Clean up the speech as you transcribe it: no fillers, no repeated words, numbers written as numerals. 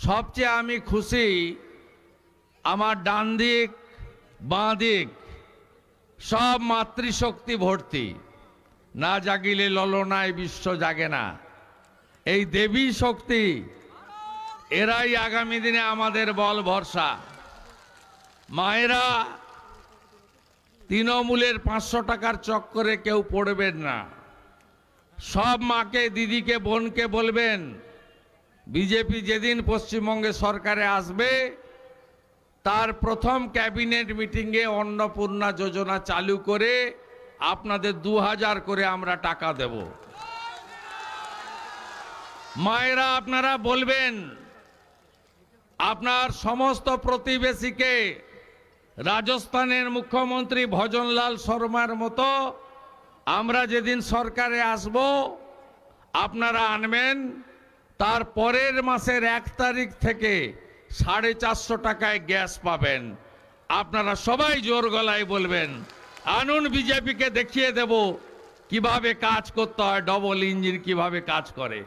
সবচেয়ে আমি খুশি আমার ডান দিক বাঁ দিক সব মাতৃশক্তি ভর্তি। না জাগিলে ললনায় বিশ্ব জাগে না। এই দেবী শক্তি এরাই আগামী দিনে আমাদের বল ভরসা। মায়েরা তৃণমূলের 500 টাকার চক্করে কেউ পড়বেন না। সব মাকে দিদিকে বোনকে বলবেন বিজেপি যেদিন পশ্চিমবঙ্গে সরকারে আসবে তার প্রথম ক্যাবিনেট মিটিংয়ে অন্নপূর্ণা যোজনা চালু করে আপনাদের 2000 করে আমরা টাকা দেব। মায়েরা আপনারা বলবেন আপনার সমস্ত প্রতিবেশীকে রাজস্থানের মুখ্যমন্ত্রী ভজনলাল শর্মার মতো আমরা যেদিন সরকারে আসব আপনারা আনবেন। তার পরের মাসের 1 তারিখ থেকে 450 টাকায় গ্যাস পাবেন। আপনারা সবাই জোর গলায় বলবেন আনুন, বিজেপিকে দেখিয়ে দেব কিভাবে কাজ করতে হয়, ডবল ইঞ্জিন কিভাবে কাজ করে।